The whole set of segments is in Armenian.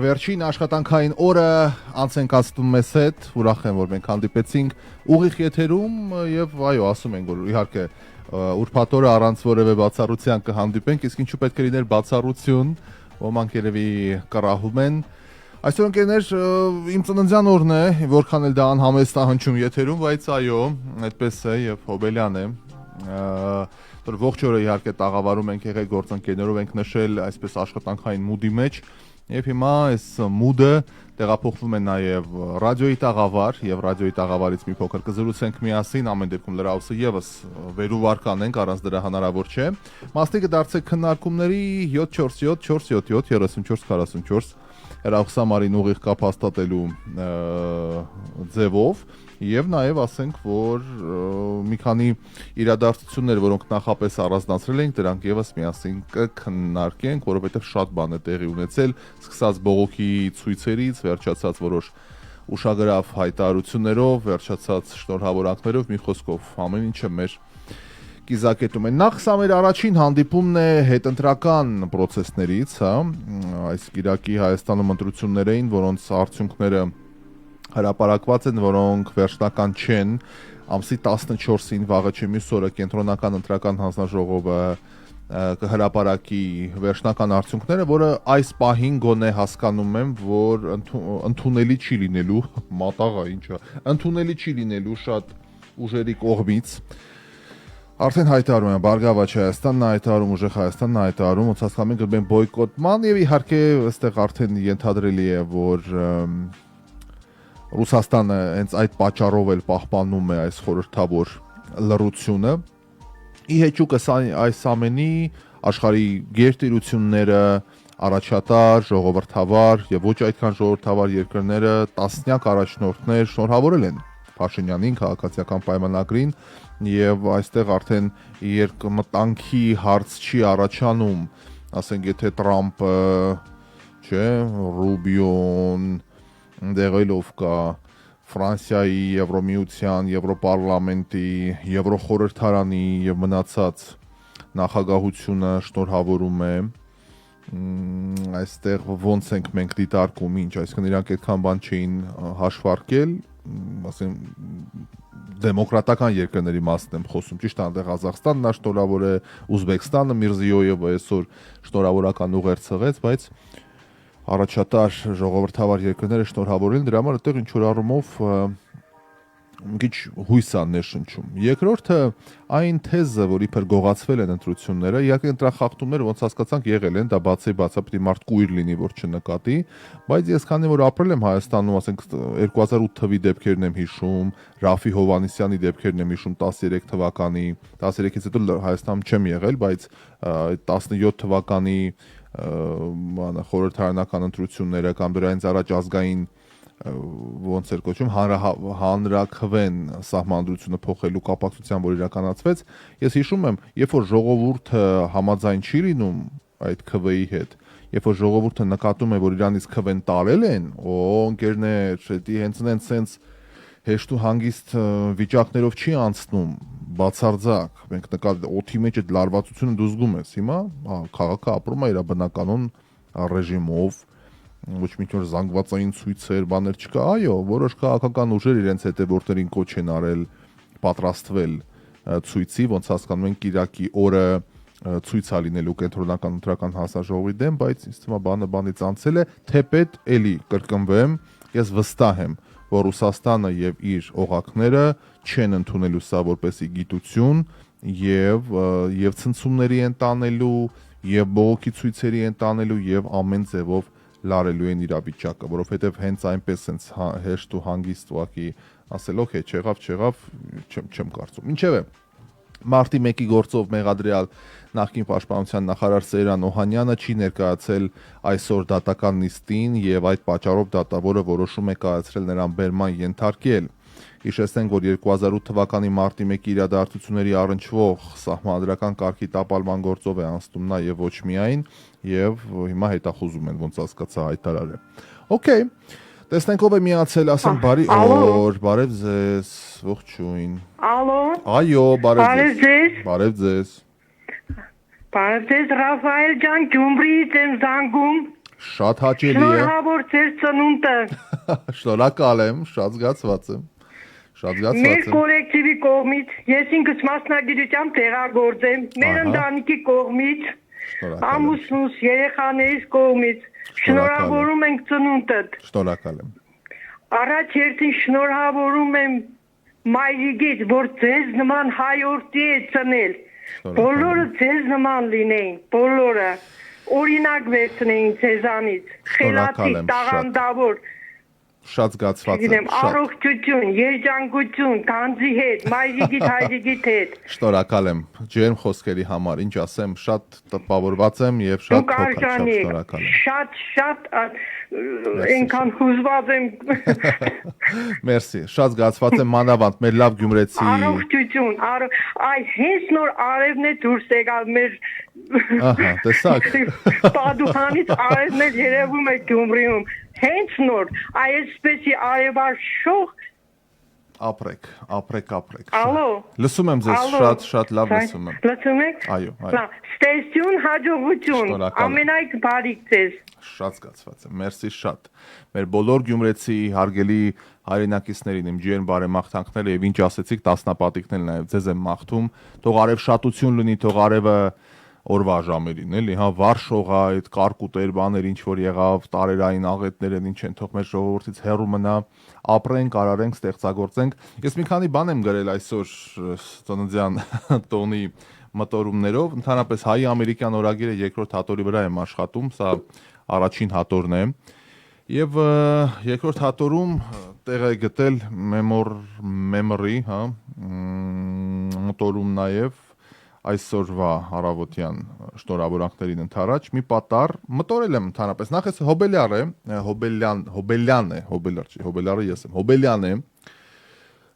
Վերջին աշխատանքային օրը անցենք ասում մեզ հետ, ուրախ եմ, որ մենք հանդիպեցինք ուղիղ եթերում եւ այո, ասում ենք, որ իհարկե ուրբաթ օրը առանց որևէ բացառության կհանդիպենք, իսկ ինչու պետք է լիներ բացառություն, ոմանք երևի կռահում են։ Այսօր ընկերներ, իմ ծննդյան օրն է, որքան էլ դա անհամեստ է հնչում եթերում, բայց այո, այդպես է եւ հոբելյան է։ Ողջ օրը իհարկե տաղավարում ենք եղել գործընկերներով, ենք նշել այսպես աշխատանքային մուդի մեջ։ Եվ հիմա այս մուդը տեղափոխվում է նաև ռադիոյի տաղավար եւ ռադիոյի տաղավարից մի փոքր կզրուցենք միասին, ամեն դեպքում լրահոսը եւս վերուվար կանենք, առանց դրա հնարավոր չէ։ Մասնիկը դարձեք քննարկումների 747 477 3444 հեռախոսամարին ուղիղ կապ հաստատելու ձևով եւ նաեւ ասենք, որ մի քանի իրադարձություններ, որոնք նախապես առանձնացրել ենք, դրանք եւս միասին կքննարկենք, որովհետեւ շատ բան է տեղի ունեցել, սկսած բողոքի ցույցերից, վերջացած որոշ ուշագրավ հայտարարություններով, վերջացած շնորհավորանքներով, մի խոսքով ամեն ինչը մեր կիզակետում է։ Նախ սա մեր առաջին հանդիպումն է հետընտրական process-ներից, հա, այս գիրակի Հայաստանում ընտրություններ էին, որոնց արդյունքները հրապարակված են, որոնք վերջնական չեն, ամսի 14-ին վաղը չէ մյուս օրը կենտրոնական ընտրական հանձնաժողովը կհրապարակի վերջնական արդյունքները, որը այս պահին գոնե հասկանում եմ, որ ընդունելի չի լինելու, մատաղա ինչա, ընդունելի չի լինելու շատ ուժերի կողմից։ Արդեն հայտարարում են Բարգավաճ Հայաստանն հայտարարում, Ուժեղ Հայաստանն հայտարարում, ոնց հասկանում ենք գտնեն բոյկոտման եւ իհարկե այստեղ արդեն ենթադրելի է, որ Ռուսաստանը հենց այդ պատճառով էլ պահպանում է այս խորհրդավոր լռությունը։ Ի հեճուկը այս ամենի աշխարհի գերտերությունները, առաջատար, ժողովրդավար եւ ոչ այդքան ժողովրդավար երկրները տասնյակ առաջնորդներ շնորհավորել են Փաշինյանին քաղաքացիական պայմանագրին եւ այստեղ արդեն երկմտանքի հարց չի առաջանում, ասենք եթե Տրամպը, չէ, Ռուբիոն դեղելով կա Ֆրանսիայի, Եվրոմիության, Եվրոպարլամենտի, Եվրոխորհրդարանի եւ մնացած նախագահությունը շնորհավորում է, այստեղ ոնց ենք մենք դիտարկում, ինչ, այսինքն իրանք այդքան բան չէին հաշվարկել, ասեմ դեմոկրատական երկրների մասն եմ խոսում, ճիշտ է, այնտեղ Ղազախստանն է շնորհավոր է, Ուզբեկստանը Միրզիոևը այսօր շնորհավորական ուղերձ ցղեց, բայց առաջատար ժողովրդավար երկրները շնորհավորել են, դրա համար այդտեղ ինչ որ առումով մի քիչ հույս է ներշնչում։ Երկրորդը այն թեզը, որ իբր գողացվել են ընտրությունները, իհարկե ընտրախախտումները ոնց հասկացանք եղել են, դա բացի պետք է մարդ կույր լինի, որ չնկատի, բայց ես քանի որ ապրել եմ Հայաստանում, ասենք 2008 թվականի դեպքերն եմ հիշում, Ռաֆի Հովհաննիսյանի դեպքերն եմ հիշում 13 թվականի, 13-ից հետո Հայաստանում չեմ եղել, բայց 17 թվականի խորհրդարանական ընտրությունները կամ դրանից առաջ ազգային ոնց էր կոչվում հանրաքվեն սահմանադրությունը փոխելու կապակցությամբ որ իրականացվեց, ես հիշում եմ, երբ որ ժողովուրդը համաձայն չի լինում այդ քվեի հետ, երբ որ ժողովուրդը նկատում է, որ իրանից քվեն տարել են, ընկերներ, դա հենց sense հեշտ ու հանգիստ վիճակներով չի անցնում, բացարձակ, մենք նկատում օդի մեջ այդ լարվածությունը դու զգում ես, հիմա քաղաքը ապրում է իր բնականon ռեժիմով, ոչ մի քիչ զանգվածային ցույցեր, բաներ չկա, այո, որոշ քաղաքական ուժեր իրենց հետևորդներին կոչ են արել պատրաստվել ցույցի, ոնց հասկանում ենք Իրաքի օրը ցույց է լինելու կենտրոնական ընտրական հանձնաժողովի դեմ, բայց ինձ թվում է բանը բանից անցել է, թեպետ էլի կրկնվեմ, ես վստահ եմ, որ Ռուսաստանը եւ իր օղակները չեն ընդունելու սա որպեսի գիտություն եւ ցնցումների են տանելու եւ բողոքի ցույցերի են տանելու եւ ամեն ձևով լարելու են իրավիճակը, որովհետև հենց այնպես հենց հեշտ ու հանգիստ ուղղակի ասել օքեյ, չեղավ, չեմ կարծում։ Ինչևէ, մարտի 1-ի գործով մեղադրյալ նախկին պաշտպանության նախարար Սեյրան Օհանյանը չի ներկայացել այսօր դատական նիստին եւ այդ պատճառով դատավորը որոշում է կայացրել նրան բերման ենթարկել։ Հիշեցնենք, որ 2008 թվականի մարտի 1-ի իրադարձությունների առնչվող սահմանադրական կարգի տապալման գործով է անցնում նա եւ ոչ միայն եւ հիմա հետախուզում են ոնց հասկացա հայտարարը։ Okay, տեսնենք ով է միացել, ասեմ բարի օր, բարև ձեզ, ողջույն։ Ալո։ Այո, բարև ձեզ։ Բարև ձեզ։ Բարև ձեզ, Ռաֆայել ջան, Գյումրիից եմ զանգում։ Շատ հաճելի է։ Շնորհավոր ձեր ծնունդը։ Շնորհակալ եմ, շատ զգացված եմ։ Շատ Մեր զգացված եմ։ կոլեկտիվի կողմից ես ինքս մասնագիտությամբ տեղագործ եմ, մեր ընտանիքի կողմից, ամուսնուս, երեխաներիս կողմից շնորհավորում ենք ծնունդդ։ Շնորհակալ եմ։ Առաջ երթին շնորհավորում եմ մայրիկից, որ ձեզ նման հայորդի է ծնել։ Բոլորը ձեզ նման լինեին, բոլորը օրինակ վերցնեին ձեզանից, խելացի, տաղանդավոր։ Շատ զգացված եմ։ Առողջություն, երջանկություն, գանձի հետ, մայրիկիդ, հայրիկիդ հետ։ Շնորհակալ եմ ջերմ խոսքերի համար, ինչ ասեմ, շատ տպավորված եմ եւ շատ շնորհակալ եմ։ Շատ այնքան հուզված եմ։ Մերսի, շատ զգացված եմ մանավանդ մեր լավ գյումրեցի։ Առողջություն, այ հենց նոր արևն է դուրս եկավ մեր Ահա, տեսակ։ Պատուհանից արևն է երևում է Գյումրիում։ Հենց նոր, այսպեսի արևաշող ապրեք։ Ալո։ Լսում եմ ձեզ, շատ լավ լսում եմ։ Լսում եք։ Այո։ Ստեսություն, հաջողություն, ամենայք բարիք ձեզ։ Շատ զգացված եմ, մերսի շատ։ Մեր բոլոր գյումրեցի հարգելի հայրենակիցներին իմ ջերմ բարեմաղթանքները եւ ինչ ասեցիք, տասնապատիկներ նաեւ ձեզ եմ մաղթում։ Թող արև շատություն լինի, թող արևը օրվա ժամերին, էլի, հա, վարշողա, այդ կարկուտեր բաներ ինչ որ եղավ, տարերային աղետներն ինչ են, թող մեր ժողովրդից հեռու մնա, ապրենք, արարենք, ստեղծագործենք։ Ես մի քանի բան եմ գրել այսօր ծննդյան տոնի մտորումներով, ընդհանրապես հայ ամերիկյան օրագիրը երկրորդ հատորի վրա եմ աշխատում, սա առաջին հատորն է։ Եվ երկրորդ հատորում տեղ է գտել memory, հա, մտորում նաև այսօրվա առավոտյան շնորհավորանքներին ընթരാճ մի պատառ մտորել եմ ընդհանրապես նախ ես Հոբելյան է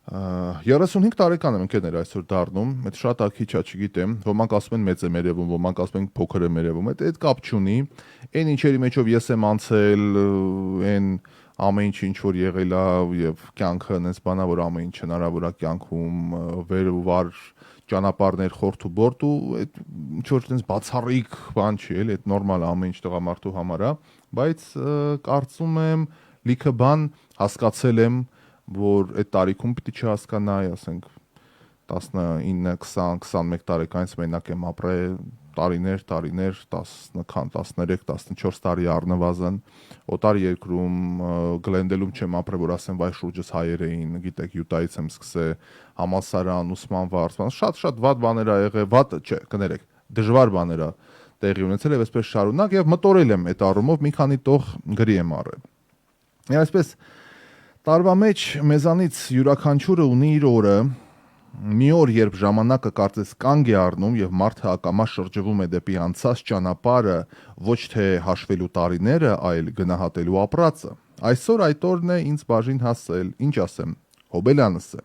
35 տարեկան եմ ընկերներ այսօր դառնում, այդ շատ քիչ է, չգիտեմ, ոմանք ասում են մեծ է մերևում, ոմանք ասում են փոքր է մերևում, այդ կապ չունի, այն ինչերի մեջով ես եմ անցել, այն ամեն ինչ որ եղել է եւ կյանքը այնպես բանա որ ամեն ինչ հնարավոր է կյանքում վեր ու վար ճանապարհներ խորթ ու բորտ ու այդ ինչ որ այնպես բացառիկ բան չի էլի, այդ նորմալ է ամեն ինչ տղամարդու համար է, բայց կարծում եմ լիքը բան հասկացել եմ որ այդ տարիքում պիտի չհասկանայի, ասենք 19, 20, 21 տարեկանից մենակ եմ ապրել տարիներ, 13, 14 տարի առնվազն օտար երկրում Գլենդելում չեմ ապրել, որ ասեմ վայ շուրջս հայեր էին, գիտեք, Յուտայից եմ սկսել համալսարան, ուսման վարձ, շատ վատ բաներ ա եղել, վատ չէ, կներեք, դժվար բաներ ա տեղի ունեցել եւ այսպես շարունակ եւ մտորել եմ այդ առումով մի քանի տող գրի եմ առել։ Եվ այսպես տարվա մեջ մեզանից յուրաքանչյուրը ունի իր օրը, մի օր երբ ժամանակը կարծես կանգ է առնում եւ մարդը ակամա շրջվում է դեպի անցած ճանապարհը ոչ թե հաշվելու տարիները, այլ գնահատելու ապրածը։ Այսօր այդ օրն է ինձ բաժին հասել, ինչ ասեմ, Հոբելյանս է։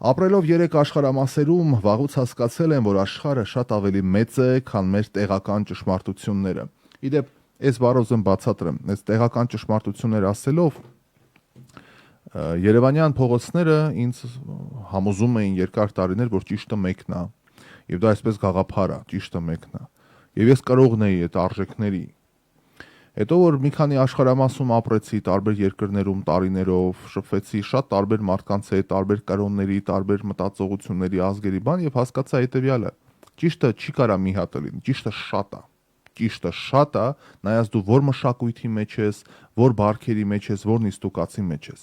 Ապրելով 3 աշխարհամասերում վաղուց հասկացել եմ, որ աշխարհը շատ ավելի մեծ է, քան մեր տեղական ճշմարտությունները։ Իդեպ, այս բառով եմ բացատրեմ, այս տեղական ճշմարտություններ ասելով Երևանյան փողոցները ինձ համոզում էին երկար տարիներ, որ ճիշտը մեկն է, եւ դա այսպես գաղափար է, ճիշտը մեկն է։ Եվ ես կրողն էի այդ արժեքների։ Հետո որ մի քանի աշխարհամասում ապրեցի, տարբեր երկրներում տարիներով, շփվեցի շատ տարբեր մարդկանց հետ, տարբեր կրոնների, տարբեր մտածողությունների, ազգերի բան եւ հասկացա հետեւյալը. ճիշտը չի կարա մի հատ լինի, ճիշտը շատ է։ Ճիշտը շատ է, նայած դու որ մշակույթի մեջ ես, որ բարքերի մեջ ես, որ նիստուկացի մեջ ես։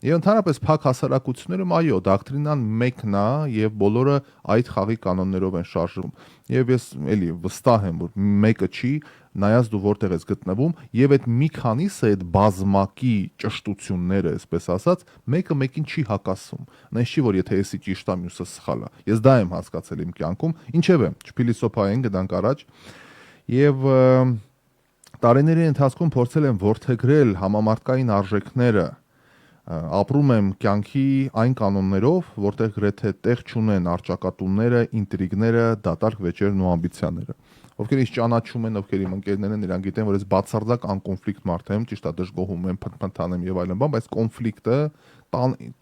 Եվ ընդհանրապես փակ հասարակություններում այո, դոկտրինան մեկն է եւ բոլորը այդ խաղի կանոններով են շարժվում։ Եվ ես էլի վստահ եմ, որ մեկը չի, նայած դու որտեղ ես գտնվում, եւ այդ մի քանիսը այդ բազմակի ճշտությունները, այսպես ասած, մեկը մեկին չի հակասում։ Այնպես չի, որ եթե եսի ճիշտ է, մյուսը սխալ է։ Ես դա եմ հասկացել իմ կյանքում, ինչևէ, չփիլիսոփայենք գտանք առաջ։ Եվ տարիների ընթացքում փորձել եմ որդեգրել համամարտկային արժեքները, ապրում եմ կյանքի այն կանոններով, որտեղ գրեթե տեղ չունեն արճակատումները, ինտրիգները, դատարկ վեճերն ու ամբիցիաները։ Ովքեր ինձ ճանաչում են, ովքեր իմ ընկերներն են, նրանք գիտեն, որ ես բացարձակ անկոնֆլիկտ մարդ եմ, ճիշտ է, դժգոհում եմ, փնթփնթանում եւ այլն, բայց կոնֆլիկտը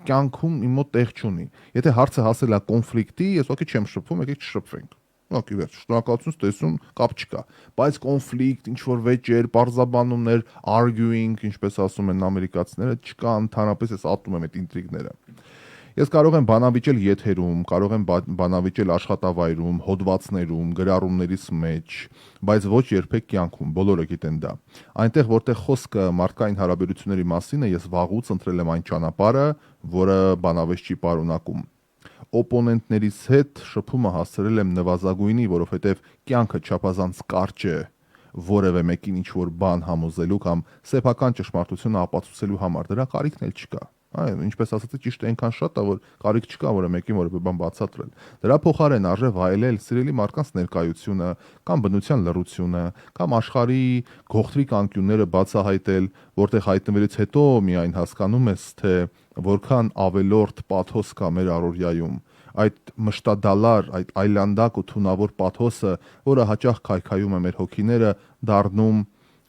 կյանքում իմ մոտ տեղ չունի։ Եթե հարցը հասել է կոնֆլիկտի, ես ոքի չեմ շփվում, եկեք չշփվենք։ Ուղղակի վերջ, շնորհակալություն, տեսում, կապ չկա։ Բայց կոնֆլիկտ, ինչ որ վեճեր, բարձաբանումներ, arguing, ինչպես ասում են ամերիկացիները, չկա ընդհանրապես, ես ատում եմ այդ ինտրիգները։ Ես կարող եմ բանավիճել եթերում, կարող եմ բանավիճել աշխատավայրում, հոդվածներում, գրառումներիս մեջ, բայց ոչ երբեք կյանքում, բոլորը գիտեն դա։ Այնտեղ, որտեղ խոսքը մարդկային հարաբերությունների մասին է, ես վաղուց ընտրել եմ այն ճանապարհը, որը բանավեճ չի պարունակում։ Օպոնենտներիս հետ շփումը հասցրել եմ նվազագույնի, որովհետև կյանքը չափազանց կարճ է որևէ մեկին ինչ որ բան համոզելու կամ սեփական ճշմարտությունը ապացուցելու համար, դրա կարիքն էլ չկա։ Այո, ինչպես ասացի, ճիշտ է այնքան շատ է, որ կարիք չկա որը մեկին որևէ բան բացատրել։ Դրա փոխարեն արժե վայելել սիրելի մարդկանց ներկայությունը, կամ բնության լռությունը, կամ աշխարհի գողտրիկ անկյունները բացահայտել, որտեղ հայտնվելուց հետո միայն հասկանում ես, թե որքան ավելորդ պաթոս կա մեր առօրյայում։ Այդ մշտադալար, այդ այլանդակ ու թունավոր պաթոսը, որը հաճախ քայքայում է մեր հոգիները, դառնում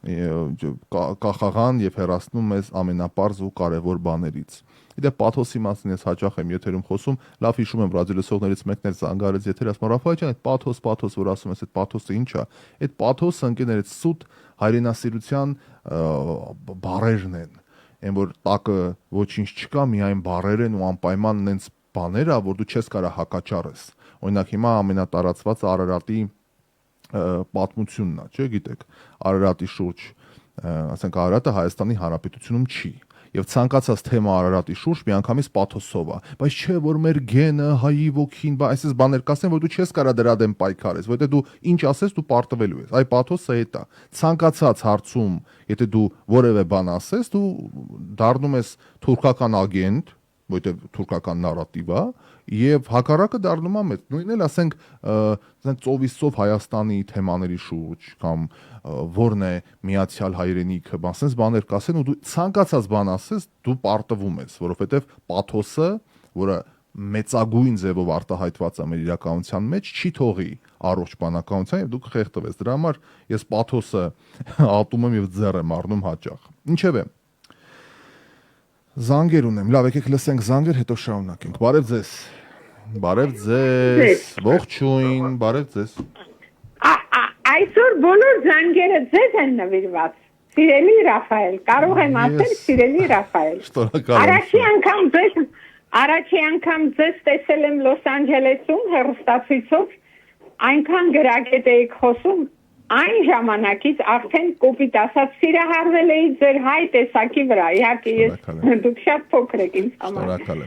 կախաղան եւ հեռացնում մեզ ամենապարզ ու կարևոր բաներից։ Իդեպ պաթոսի մասին ես հաճախ եմ եթերում խոսում, լավ հիշում եմ ռադիոլսողներից մեկն էլ զանգարեց եթեր, ասում Ռաֆայել ջան, այդ պաթոս, որ ասում ես, այդ պաթոսը ինչ է։ Այդ պաթոսը ընկերներից սուտ հայրենասիրության բառերն են։ Այն որ տակը ոչինչ չկա, միայն բառեր են ու անպայման նենց բաներ ա, որ դու չես կարող հակաճառես։ Օրինակ հիմա ամենատարածվածը Արարատի պատմությունն է, չէ՞ գիտեք, Արարատի շուրջ, ասենք Արարատը Հայաստանի Հանրապետությունում չի, եւ ցանկացած թեմա Արարատի շուրջ միանգամից պաթոսով է, բայց չէ որ մեր գենը, հայի ոգին, այսպես բաներ կասեն, որ դու չես կարող դրա դեմ պայքարես, որովհետեւ դու ինչ ասես դու պարտվելու ես։ Այ պաթոսը է դա։ Ցանկացած հարցում, եթե դու որևէ բան ասես, դու դառնում ես թուրքական ագենտ, որովհետև թուրքական նարատիվ է, եւ հակառակը դառնում է մեծ։ Նույնն էլ ասենք ծովիսով Հայաստանի թեմաների շուրջ կամ որն է միացյալ հայրենիքը, բան, բաներ կասեն ու դու ցանկացած բան ասես, դու պարտվում ես, որովհետև պաթոսը, որը մեծագույն ձևով արտահայտված է մեր իրականության մեջ, չի թողի առողջ բանականության եւ դու կխեղդվես։ Դրա համար ես պաթոսը ատում եմ եւ ձեռ եմ առնում հաճախ։ Ինչևէ, զանգեր ունեմ, լավ, եկեք լսենք զանգեր, հետո շարունակենք։ Բարև ձեզ։ Բարև ձեզ։ Ողջույն, բարև ձեզ։ Այսօր բոլոր զանգերը ձեզ են նվիրված։ Սիրելի Ռաֆայել, կարող եմ ասել սիրելի Ռաֆայել։ Շնորհակալ եմ։ Առաջի անգամ ձեզ տեսել եմ Լոս Անջելեսում հեռուստացույցով, այնքան գրագետ էիք խոսում, այն ժամանակից արդեն կոպիտ ասած սիրահարվել էի ձեր հայ տեսակի վրա, իհարկե դուք շատ փոքր եք ինձ համար։ Շնորհակալ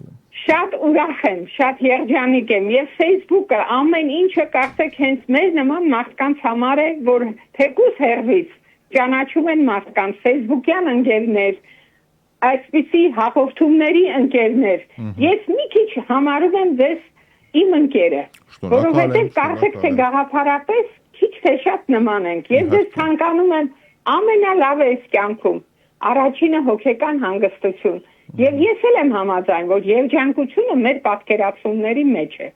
եմ։ Շատ ուրախ եմ, շատ երջանիկ եմ եւ Facebook-ը ամեն ինչը կարծեք հենց մեր նման մարդկանց համար է, որ թեկուզ հեռվից ճանաչում են մարդկանց, Facebook-յան ընկերներ, այսպիսի հաղորդումների ընկերներ։ Ես մի քիչ համարում եմ ձեզ իմ ընկերը, որովհետեւ կարծեք թե գաղափարապես քիչ թե շատ նման ենք եւ ես ցանկանում եմ ամենալավը այս կյանքում առաջինը հոգեկան հանգստություն եւ ես էլ եմ համաձայն որ երջանկությունը մեր պատկերացումների մեջ է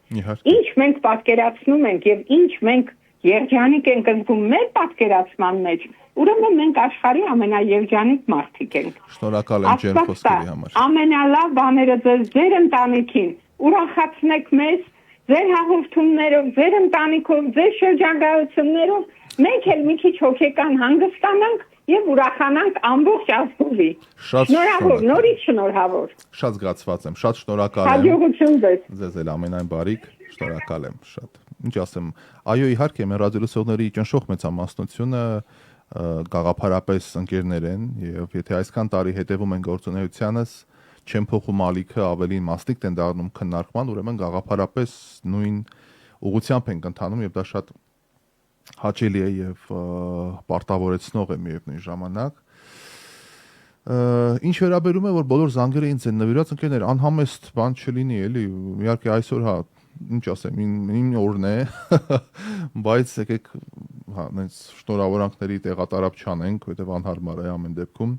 ինչ մենք պատկերացնում ենք եւ ինչ մենք երջանիկ ենք զգում մեր պատկերացման մեջ ուրեմն մենք աշխարհի ամենաերջանիկ մարդիկ ենք շնորհակալ եմ ջան խոսքերի համար ամենալավ բաները ձեր ընտանիքին ուրախացնեք մեզ ձեր հաղորդումներով, ձեր ընտանիքով, ձեր շրջագայություններով մենք էլ մի քիչ հոգեկան հանգստանանք եւ ուրախանանք ամբողջ ազգովի։ Շնորհավոր, նորից շնորհավոր։ Շատ զգացված եմ, շատ շնորհակալ եմ։ Հաջողություն ձեզ։ Ձեզ էլ ամենայն բարիք, շնորհակալ եմ շատ։ Ինչ ասեմ, այո, իհարկե, մեր ռադիոլսողների ճնշող մեծամասնությունը գաղափարապես ընկերներ են եւ եթե այսքան տարի հետեւում են գործունեությանս չեն փոխում ալիքը ավելին մասնիկ են դառնում քննարկման, ուրեմն գաղափարապես նույն ուղղությամբ ենք ընթանում եւ դա շատ հաճելի է եւ պարտավորեցնող է միևնույն ժամանակ։ Ինչ վերաբերում է որ բոլոր զանգերը ինձ են նվիրված ընկերներ, անհամեստ բան չլինի էլի, իհարկե այսօր հա ինչ ասեմ, իմ օրն է, բայց եկեք հա նենց շնորհավորանքների տեղատարապ չանենք, որովհետեւ անհարմար է ամեն դեպքում։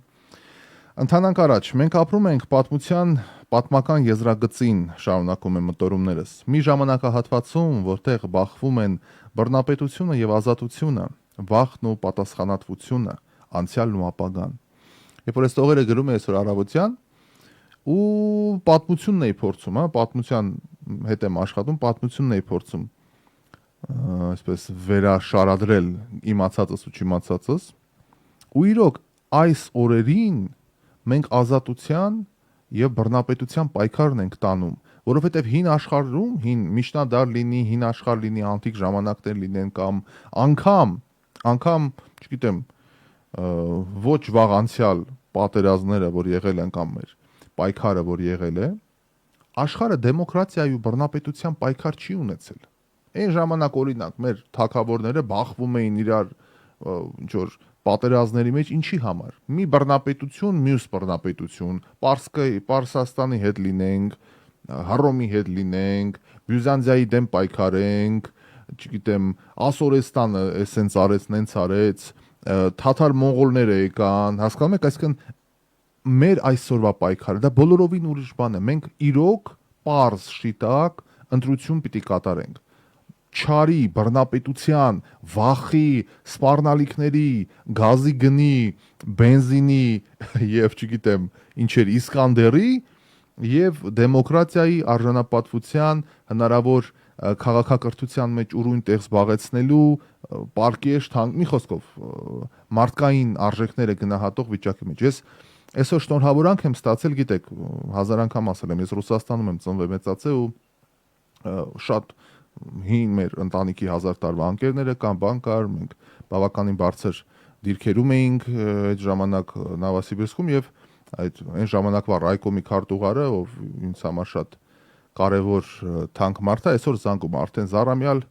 Ընթանանք առաջ, մենք ապրում ենք պատմական եզրագծին, շարունակում եմ մտորումներս։ Մի ժամանակահատվածում, որտեղ բախվում են բռնապետությունը եւ ազատությունը, վախն ու պատասխանատվությունը, անցյալն ու ապագան։ Երբ որ այս տողերը գրում եմ այսօր առավոտյան, ու պատմությունն էի փորձում, հա, պատմության հետ եմ աշխատում, պատմությունն էի փորձում։ այսպես վերաշարադրել իմացածս ու չիմացածս ու իրոք այս օրերին մենք ազատության եւ բռնապետության պայքարն ենք տանում, որովհետեւ հին աշխարհում, հին միջնադար լինի, հին աշխարհ լինի, անտիկ ժամանակներ լինեն կամ անգամ, չգիտեմ, ոչ վաղ անցյալ պատերազմները, որ եղել են կամ մեր պայքարը, որ եղել է, աշխարհը դեմոկրատիայի ու բռնապետության պայքար չի ունեցել։ Այն ժամանակ օրինակ մեր թագավորները բախվում էին իրար ինչ որ պատերազմների մեջ ինչի համար։ Մի բռնապետություն, մյուս բռնապետություն, Պարսաստանի հետ լինենք, Հռոմի հետ լինենք, Բյուզանդիայի դեմ պայքարենք, չգիտեմ, Ասորեստանը էսենց արեց, նենց արեց, թաթար մոնղոլները եկան, հասկանում եք, այսինքն մեր այսօրվա պայքարը դա բոլորովին ուրիշ բան է։ Մենք իրոք պարզ շիտակ ընտրություն պիտի կատարենք։ Չարի, բռնապետության, վախի, սպառնալիքների, գազի գնի, բենզինի եւ չգիտեմ ինչեր Իսկանդերի եւ դեմոկրատիայի արժանապատվության հնարավոր քաղաքակրթության մեջ ուրույն տեղ զբաղեցնելու պարկեշտ մի խոսքով մարդկային արժեքները գնահատող վիճակի մեջ։ Ես այսօր շնորհավորանք եմ ստացել, գիտեք, 1000 անգամ ասել եմ, ես Ռուսաստանում եմ ծնվել մեծացել ու շատ հին մեր ընտանիքի 1000 տարվա ընկերները կամ բան կար, մենք բավականին բարձր դիրքերում էինք այդ ժամանակ Նովոսիբիրսկում եւ այն ժամանակվա Ռայկոմի քարտուղարը, ով ինձ համար շատ կարևոր թանկ մարդ է, այսօր զանգում արդեն Զարամյալ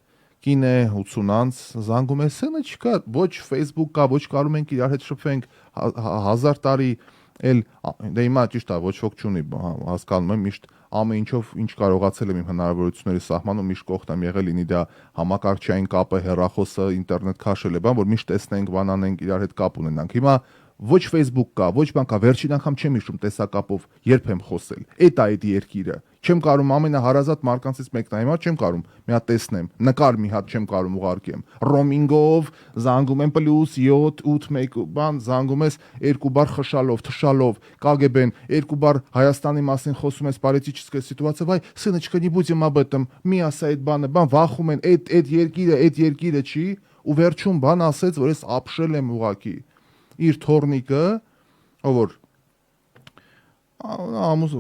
կին է 80 անց զանգում է, սենը չկա, ոչ Facebook կա, ոչ կարում ենք իրար հետ շփվենք 1000 տարի էլ դե հիմա ճիշտ է, ոչ ոք չունի, հասկանում եմ, միշտ ամեն ինչով ինչ կարողացել եմ իմ հնարավորությունների սահմանում միշտ կողմ եմ եղել, լինի դա համակարգչային կապը, հեռախոսը, ինտերնետ քաշել է, բան, որ միշտ տեսնենք, բանանենք, իրար հետ կապ ունենանք։ Հիմա ոչ Facebook կա, ոչ բան կա, վերջին անգամ չեմ հիշում տեսակապով երբ եմ խոսել։ Էդ է այդ երկիրը։ Չեմ կարում ամենահարազատ մարկանցից մեկն է, հիմա չեմ կարում մի հատ տեսնեմ, նկար մի հատ չեմ կարում ուղարկեմ։ Ռոմինգով զանգում եմ +7 8 բան, զանգում ես 2 բար խշալով, թշալով, KGB-ն 2 բար Հայաստանի մասին խոսում ես, политическая ситуация, վայ, սыночка, не будем об этом, մի ասա այդ բանը, բան վախում են, այդ երկիրը չի, ու վերջում բան ասեց, որ ես ապշել եմ ուղակի։ Իր թորնիկը, ով որ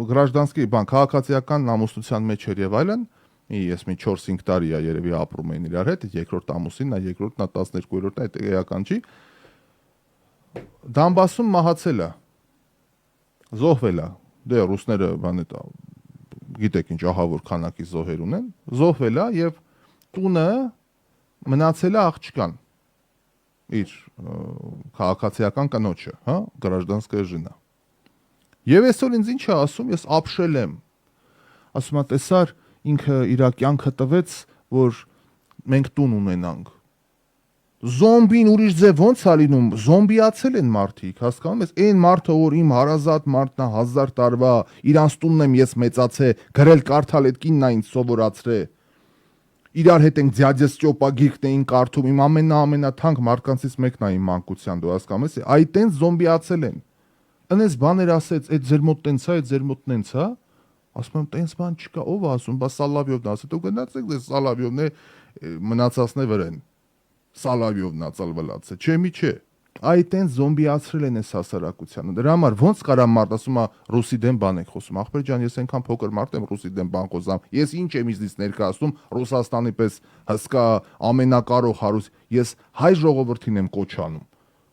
գражданский բան, քաղաքացիական ամուսնության մեջ էր եւ այլն, ես մի 4-5 տարի է երևի ապրում էին իրար հետ, երկրորդ ամուսինն է, երկրորդն է 12-րդն է, այդ էական չի։ Դամբասում մահացել է։ Զոհվել է։ Դե ռուսները բան է, գիտեք ինչ ահավոր քանակի զոհեր ունեն, զոհվել է եւ տունը մնացել է աղջկան։ Իր քաղաքացիական կնոջը, հա, гражданская жена։ Եվ այսօր ինձ ինչ է ասում, ես ապշել եմ։ Ասում է, տեսար, ինքը իր կյանքը տվեց, որ մենք տուն ունենանք։ Զոմբին ուրիշ ձև ոնց է լինում, զոմբիացել են մարդիկ, հասկանում ես, այն մարդը, որ իմ հարազատ մարդն է 1000 տարվա, իրանց տունն եմ ես մեծացե, գրել կարդալ այդ կինն է ինձ սովորացրե։ Իրար հետ ենք ձյաձես ճոպա գիրքն էին կարդում, իմ ամենաթանկ մարդկանցից մեկն է իմ մանկության, դու հասկանում ես, այ տենց զոմբիացել են։ Անես բաներ ասեց, այդ ձեր մոտ տենց է, այդ ձեր մոտ տենց է, ասում եմ, տենց բան չկա, ով է ասում, բա Սալավյովն ասել, դու գնացեք դե Սալավյովն է մնացածն է վրեն, Սալավյովն է ծալվլած է, չէ մի չէ, այ տենց զոմբիացրել են այս հասարակությանը, դրա համար ոնց կարա մարդ ասում է ռուսի դեմ բան եք խոսում, ախպեր ջան, ես այնքան փոքր մարդ եմ ռուսի դեմ բան խոսամ, ես ինչ եմ իզնից ներկայացնում Ռուսաստանի պես հսկա ամենակարող հարուս, ես հայ ժողովրդին եմ կոչանում,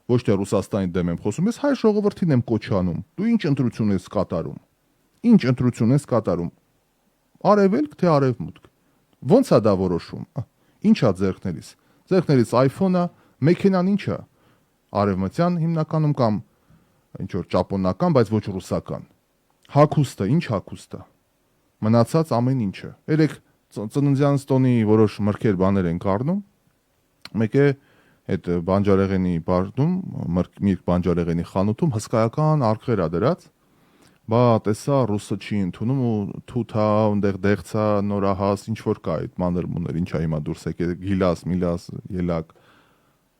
ոչ թե Ռուսաստանի դեմ եմ խոսում, ես հայ ժողովրդին եմ կոչանում, դու ինչ ընտրություն ես կատարում, ինչ ընտրություն ես կատարում, արևելք թե արևմուտք, ոնց է դա որոշում, ինչ է ձեռքներիս iPhone-ը, մեքենան ինչ է, արևմտյան հիմնականում կամ ինչ որ ճապոնական, բայց ոչ ռուսական, հագուստը, ինչ հագուստը, մնացած ամեն ինչը, երեք ծննդյան ստոնի որոշ մրգեր բաներ են կառնում, մեկ է այդ բանջարեղենի բարտում, միրգ բանջարեղենի խանութում հսկայական արկղեր է դրած, բա տեսա ռուսը չի ընդունում ու թութա, այնտեղ դեղցա, նորահաս, ինչ որ կա այդ մանր-մուներ, ինչ է հիմա դուրս եկել, գիլաս, միլաս, ելակ,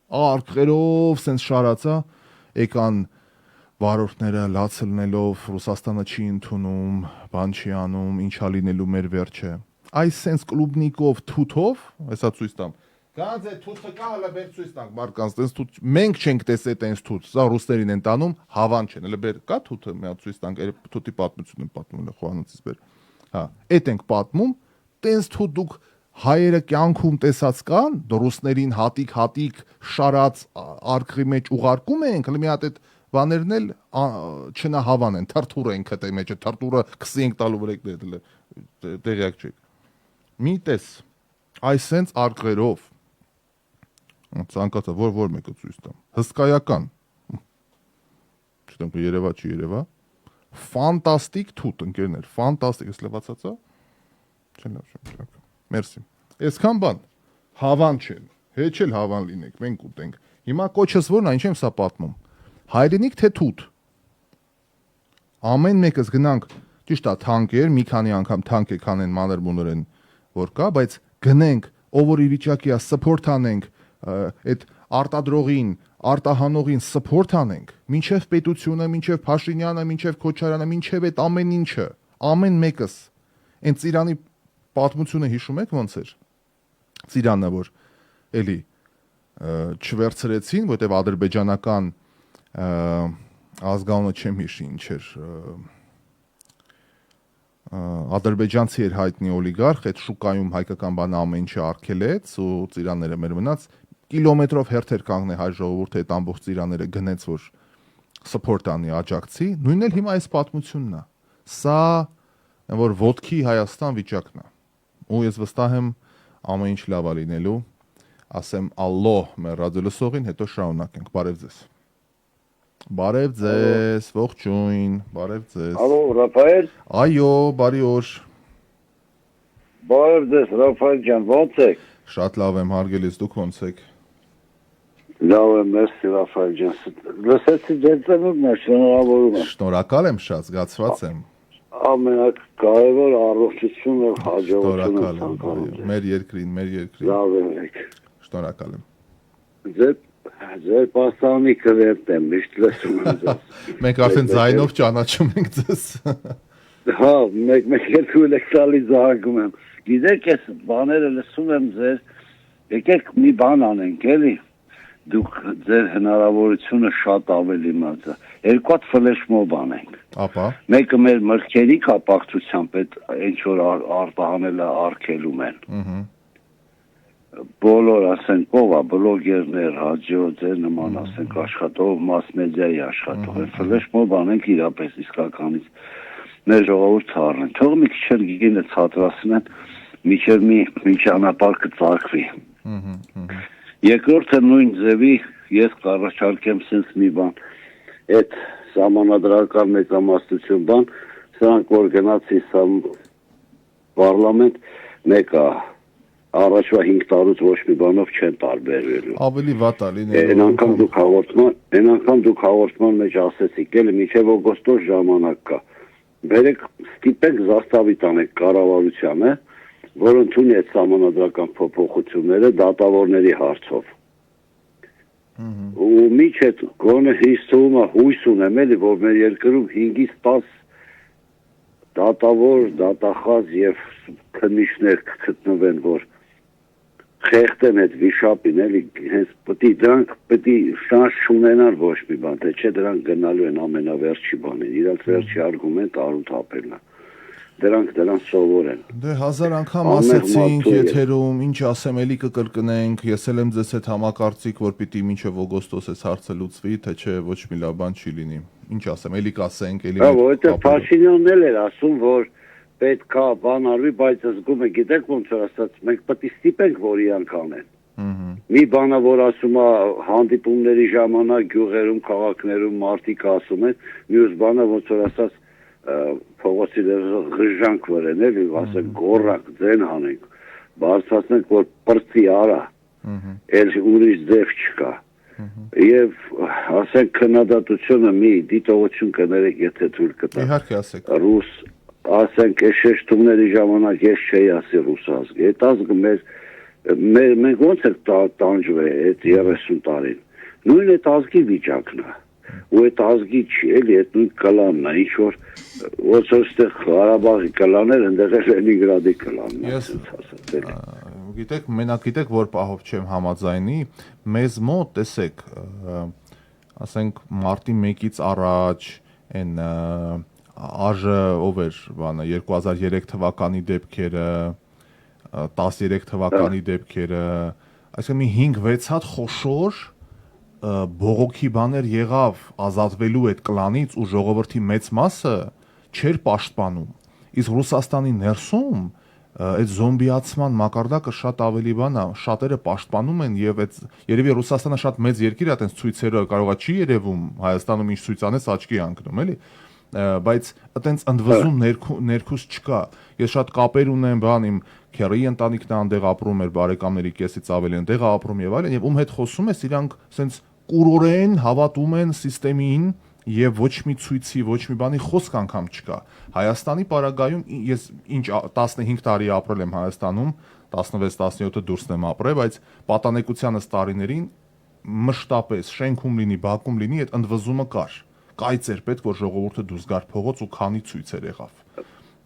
արկղերով սենց շարացա, եկան վարորդները լաց լնելով, Ռուսաստանը չի ընդունում, բան չի անում, ինչա լինելու մեր վերջը։ այս sense կլուբնիկով թութով, հեսա ցույց տամ։ Գանձ է թութը կա, հələ բեր ցույց տանք մարկանց, տես թութ։ Մենք չենք տեսել տես թութ, սա ռուսերին են տանում, հավան չեն, հələ բեր կա թութը, մի հատ ցույց տանք, թութի պատմությունն են պատմում, խոհանոցից բեր։ Հա, այդ ենք պատմում, տես թութ դուք հայերը կյանքում տեսած կան, ռուսներին հատիկ շարած արքրի մեջ ուղարկում ենք, հələ մի հատ այդ բաներն էլ չնահավան են, թրթուր են քտե մեջը, թրթուրը քսի ենք տալու վրեկներ, տեղյակ չեք։ Մի տես, այս սենց արքրերով, ցանկացա, որ մեկը ցույց տամ, հսկայական, չտեմ երևա, չի երևա, ֆանտաստիկ թութ ընկերներ, ֆանտաստիկ, ես լվացածա, չեն լավ, մերսի, այսքան բան, հավան չեն, հեչ էլ հավան լինեք, մենք ուտենք, հիմա կոչս որն այն չեմ սա պատմում, հայրենիք թե թութ, ամեն մեկս գնանք, ճիշտ է թանկեր, մի քանի անգամ թանկ եք անեն մանր մուներ են, որ կա, բայց գնենք, ով որ ի վիճակի է, սփորթ անենք, այդ արտադրողին, արտահանողին սփորթ անենք, մինչև պետությունը, մինչև Փաշինյանը, մինչև Քոչարյանը, մինչև այդ ամեն ինչը, ամեն մեկս, այն Ծիրանի պատմությունը հիշում եք ոնց էր, Ծիրանը, որ էլի չվերցրեցին, որտեղ ադրբեջանական ազգանունը չեմ հիշի ինչ էր, ադրբեջանցի էր հայտնի օլիգարխ, այդ շուկայում հայկական բանը ամեն ինչը արգելեց ու ծիրանները մեր մնաց, կիլոմետրով հերթեր կանգնե հայ ժողովուրդը այդ ամբողջ ծիրանները գնեց, որ սփորտ անի աջակցի, նույնն էլ հիմա այս պատմությունն է, սա որ ոտքի Հայաստան վիճակն է, ու ես վստահ եմ ամեն ինչ լավ է լինելու, ասեմ ալլոհ մեր ռադիոլսողին, հետո շարունակենք, բարև ձեզ։ Բարև ձեզ, ողջույն, բարև ձեզ։ Ալո, Ռաֆայել։ Այո, բարի օր։ Բարև ձեզ, Ռաֆայել ջան, ո՞նց եք։ Շատ լավ եմ, հարգելիս, դուք ո՞նց եք։ Լավ եմ, մերսի Ռաֆայել ջան։ Լսեցի ձեր ծնունդն է, շնորհավորում եմ։ Շնորհակալ եմ շատ, զգացված եմ։ Ամենակարևոր առողջություն եւ հաջողություն եմ։ Մեր երկրին։ Լավ եք։ Շնորհակալ եմ։ Ձեր պաստանի կվերտ եմ, միշտ լսում եմ ձեզ։ Մենք արդեն ձայնով ճանաչում ենք ձեզ։ Հա, մեկ երկու եք տալի զարգում եմ։ Գիտեք, ես բաները լսում եմ ձեր, եկեք մի բան անենք, էլի։ Դուք ձեր հնարավորությունը շատ ավելի մածա։ Երկու հատ ֆլեշ մոբ անենք։ Ապա։ Մեկը մեր մրգերի կապակցությամբ այդ ինչ որ արտահանելը արգելում են։ Բոլոր ասենք ով է բլոգերներ, ռադիո, ձեր նման ասենք աշխատող, մաս մեդիայի աշխատող, ֆլեշ մոբ անենք իրապես իսկականից մեր ժողովուրդը առնեն։ Թող մի քիչ էլ գինը ցածրացնեն, միջև մի ճանապարհ կծաղկվի։ Երկրորդը նույն ձևի ես կառաջարկեմ sense մի բան, այդ սահմանադրական մեծամասնություն բան, սրանք որ գնացի պարլամենտ մեկը առաջվա 5 տարուց ոչ մի բանով չեն տարբերվելու։ Ավելի վատ է լինելու։ Այն անգամ դուք հաղորդման մեջ ասեցիք, էլի մինչև օգոստոս ժամանակ կա։ Բերեք ստիպեք զաստավի տանեք կառավարությանը, որ ընդունի այդ սահմանադրական փոփոխությունները դատավորների հարցով։ Ու միջև գոնե հույս ունեմ էլի, որ մեր երկրում 5-ից 10 դատավոր, դատախազ եւ քննիչներ կգտնվեն, որ խեղդեն այդ վիշապին, էլի, հենց դրանք պետք է շանս չունենան ոչ մի բան, թե չէ դրանք գնալու են ամենավերջի բանին, իրաց վերջի արգումենտ արուտ ապելն է։ Դրանք սովոր են։ Դե 1000 անգամ ասեցինք եթերում, ինչ ասեմ, էլի կկրկնենք, ես էլ եմ ձեզ հետ համակարծիք, որ պիտի մինչև օգոստոս այս հարցը լուծվի, թե չէ ոչ մի լավ բան չի լինի։ Ինչ ասեմ, էլի կասենք, էլի։ Հա, որովհետև Փաշինյանն էլ էր ասում, որ պետք է բան արվի, բայց զգում եք, գիտեք ոնց որ ասած, մենք պետք է ստիպենք, որ իրանք անեն։ Մի բանը, որ ասում է հանդիպումների ժամանակ գյուղերում, քաղաքներում մարդիկ ասում են, մյուս բանը ոնց որ ասած փողոցի ղժանք վրեն էլի, ասենք գորակ ձեն հանենք, բարձրացնենք, որ պրծի արա, էլ ուրիշ ձև չկա։ Եվ ասենք քննադատությունը մի դիտողություն կներեք, եթե թույլ կտա։ Իհարկե ասեք։ Ռուս, ասենք այս շեշտումների ժամանակ ես չէի ասի ռուս ազգ։ Այդ ազգը մենք ոնց ենք տանջվել այդ 30 տարին։ Նույն այդ ազգի վիճակն է։ ու այդ ազգի չի էլի, այդ նույն կլանն է, ինչ որ ոնց որ այստեղ Ղարաբաղի կլաներ, այնտեղ էլ Լենինգրադի կլանն է, ասած ասած։ Գիտեք, մենակ գիտեք, որ պահով չեմ համաձայնի, մեզ մոտ, տեսեք, ասենք մարտի 1-ից առաջ այն ԱԺ ով էր, բանը 2003 թվականի դեպքերը, 13 թվականի դեպքերը, այսինքն մի 5-6 հատ խոշոր բողոքի բաներ եղավ ազատվելու այդ կլանից ու ժողովրդի մեծ մասը չէր պաշտպանում։ Իսկ Ռուսաստանի ներսում այդ զոմբիացման մակարդակը շատ ավելի բան է, շատերը պաշտպանում են եւ այդ երևի Ռուսաստանը շատ մեծ երկիր է, այտենց ցույցերը կարողա չի երևում, Հայաստանում ինչ ցույց անես աչքի անկնում, էլի, բայց այտենց ընդվզում ներքուս չկա։ Ես շատ կապեր ունեմ, բան իմ քեռի ընտանիքն է այնտեղ ապրում էր, բարեկամների կեսից ավելի այնտեղ է ապրում եւ այլն, եւ ում հետ խոսում ես, իրանք սենց կուրորեն հավատում են համակարգին եւ ոչ մի ցույցի, ոչ մի բանի խոսք անգամ չկա։ Հայաստանի պարագայում ես ինչ 15 տարի ապրել եմ Հայաստանում, 16-17-ը դուրսն եմ ապրել, բայց պատանեկությանս տարիներին մշտապես շենքում լինի, բակում լինի, այդ ընդվզումը կար։ Կայծ էր պետք, որ ժողովուրդը դուրս գար փողոց ու քանի ցույցեր եղավ։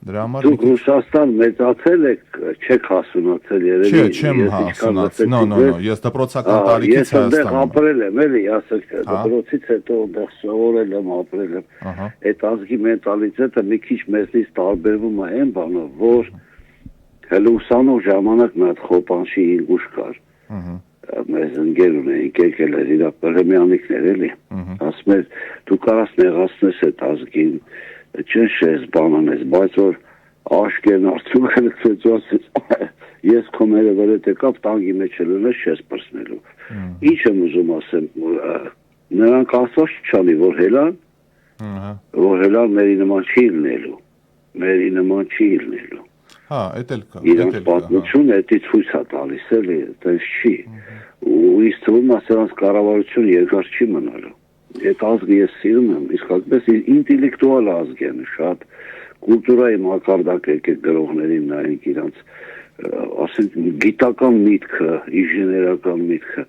Դրա համար դուք Ռուսաստան մեծացել եք, չեք հասունացել երևի։ Չէ, չեմ հասունացել։ No, ես դպրոցական տարիքից Հայաստանում։ Ես այնտեղ եմ ապրել եմ, էլի, ասեք, դպրոցից հետո այնտեղ սովորել եմ, ապրել եմ։ Այդ ազգի մենտալիտետը մի քիչ մեզնից տարբերվում է այն բանով, որ հելուսանող ժամանակ մի հատ խոպանշի ինգուշ կար։ Մեզ ընկեր ունեինք, եկել էր իր պրեմյանիկներ, էլի։ Ասում էր, դու կարաս նեղացնես այդ ազգին, չնշես բանանես, բայց որ աշկերն արդյունքը լծեցուացես, ես քոմերը վրա տեկավ տանգի մեջ լնես չես պրսնելու։ Ինչ եմ ուզում ասեմ, նրանք ասած չանի, որ հելան մերի նման չի լինելու, մերի նման չի լինելու։ Հա, էդ էլ կա։ Իրանք պատմությունը էդի ցույց է տալիս, էլի, այդպես չի։ Ու ինձ թվում է, սրանց կառավարությունը երկար չի մնալու։ Այդ ազգը ես սիրում եմ, իսկապես ինտելեկտուալ ազգ են, շատ կուլտուրայի մակարդակ եկեք գրողներին նայենք իրանց, ասենք գիտական միտքը, ինժեներական միտքը։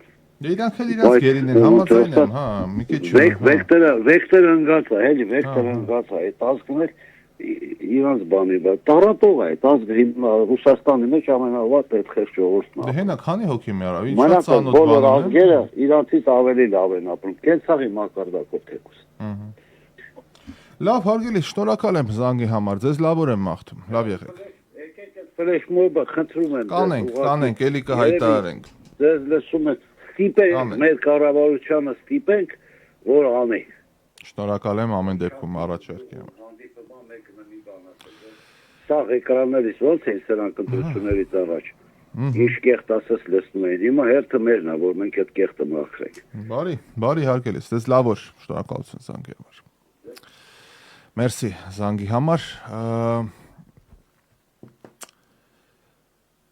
Իրանք էլ իրանք գերին են, համաձայն եմ, հա, մի քիչ։ Վեկտորը ընկած է, էլի, վեկտորը ընկած է, այդ ազգն էլ իրանց բանի բա տարապող է, այդ ազգը Ռուսաստանի մեջ ամենավատ այդ խեղճ ժողովուրդն է։ Դե հենա քանի հոգի մի արա, ինչ շատ ծանոթ բոլոր բան են։ ազգերը իրանցից ավելի լավ են ապրում, կենցաղի մակարդակով թեկուզ։ Լավ, հարգելի, շնորհակալ եմ զանգի համար, ձեզ լավոր եմ մաղթում, լավ եղեք։ Եկեք այդ ֆլեշմոբը խնդրում եմ։ Կանենք, էլի կհայտարարենք։ Ձեզ լսում եք, ստիպենք, մեր կառավարությանը ստիպենք, որ անի։ Շնորհակալ եմ ամեն դեպքում առաջարկի համար։ Սաղ էկրաններից ոնց են սրանք ընտրություններից առաջ։ Ինչ կեղտ ասած լսնում էին։ Հիմա հերթը մերն է, որ մենք այդ կեղտը մաքրենք։ Բարի հարգելի, ձեզ լավոր, շնորհակալություն զանգի համար։ Մերսի զանգի համար։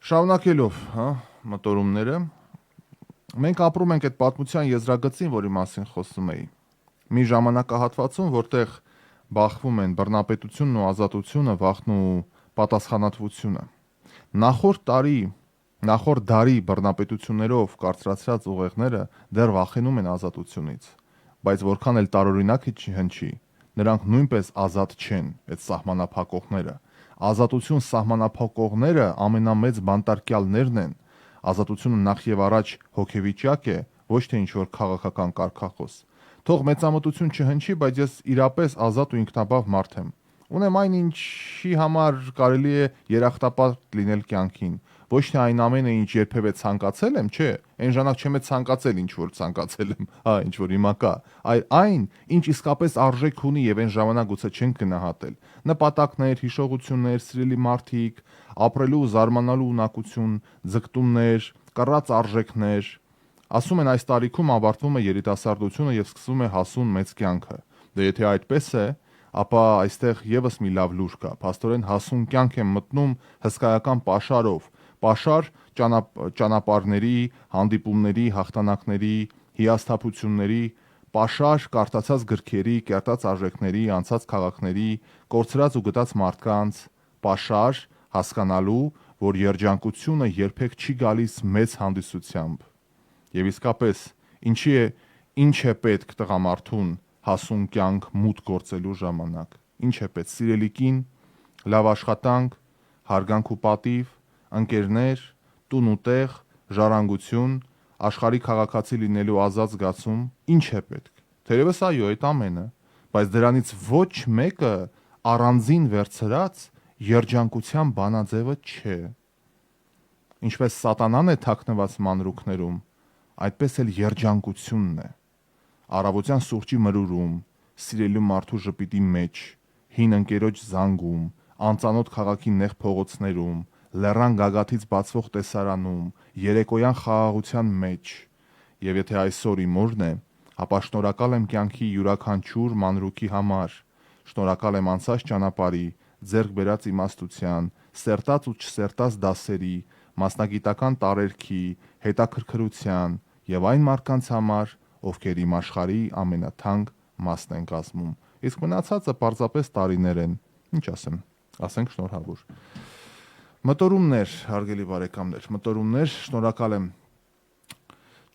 Շարունակելով, հա, մտորումները, մենք ապրում ենք այդ պատմության եզրագծին, որի մասին խոսում էի։ Մի ժամանակահատվածում, որտեղ բախվում են բռնապետությունն ու ազատությունը, վախն ու պատասխանատվությունը։ Նախորդ դարի բռնապետություններով կարծրացրած ուղեղները դեռ վախենում են ազատությունից, բայց որքան էլ տարօրինակ հնչի, նրանք նույնպես ազատ չեն, այդ սահմանափակողները։ Ազատություն սահմանափակողները ամենամեծ բանտարկյալներն են։ Ազատությունը նախ եւ առաջ հոգեվիճակ է, ոչ թե ինչ-որ քաղաքական կարգախոս։ Թող մեծամտություն չհնչի, բայց ես իրապես ազատ ու ինքնաբավ մարդ եմ։ Ունեմ այն, ինչի համար կարելի է երախտապարտ լինել կյանքին։ Ոչ թե այն ամենը, ինչ երբևէ ցանկացել եմ, չէ, այն ժամանակ չեմ ցանկացել ինչ որ ցանկացել եմ, հա, ինչ որ հիմա կա, այլ այն, ինչ իսկապես արժեք ունի եւ այն ժամանակ գուցե չենք գնահատել։ Նպատակներ, հիշողություններ, սիրելի մարդիկ, ապրելու ու զարմանալու ունակություն, ձգտումներ, կռած արժեքներ։ Ասում են այս տարիքում ավարտվում է երիտասարդությունը եւ սկսվում է հասուն մեծ կյանքը։ Դե եթե այդպես է, ապա այստեղ եւս մի լավ լուր կա։ Փաստորեն հասուն կյանք եմ մտնում հսկայական պաշարով, պաշար ճանապարհների, հանդիպումների, հաղթանակների, հիասթափությունների, պաշար կարդացած գրքերի, կերտած արժեքների, անցած քաղաքների, կորցրած ու գտած մարդկանց, պաշար հասկանալու, որ երջանկությունը երբեք չի գալիս մեծ հանդիսությամբ։ Եվ իսկապես, ինչ է պետք տղամարդուն, հասուն կյանք մուտք գործելու ժամանակ։ Ինչ է պետք, սիրելի կին, լավ աշխատանք, հարգանք ու պատիվ, ընկերներ, տուն ու տեղ, ժառանգություն, աշխարհի քաղաքացի լինելու ազատ զգացում, ինչ է պետք։ Թերևս այո, այդ ամենը, բայց դրանից ոչ մեկը առանձին վերցրած երջանկության բանաձևը չէ։ Ինչպես սատանան է թաքնված մանրուքներում, այդպես էլ երջանկությունն է։ Առավոտյան սուրճի մրուրում, սիրելու մարդու ժպիտի մեջ, հին ընկերոջ զանգում, անծանոթ քաղաքի նեղ փողոցներում, լեռան գագաթից բացվող տեսարանում, երեկոյան խաղաղության մեջ։ Եվ եթե այսօր իմ օրն է, ապա շնորհակալ եմ կյանքի յուրաքանչյուր մանրուքի համար։ Շնորհակալ եմ անցած ճանապարհի, ձեռք բերած իմաստության, սերտած ու չսերտած դասերի, մասնագիտական տարերքի, հետաքրքրության եւ այն մարդկանց համար, ովքեր իմ աշխարհի ամենաթանկ մասն են կազմում։ Իսկ մնացածը պարզապես տարիներ են։ Ինչ ասեմ, ասենք շնորհավոր։ Մտորումներ, հարգելի բարեկամներ, մտորումներ, շնորհակալ եմ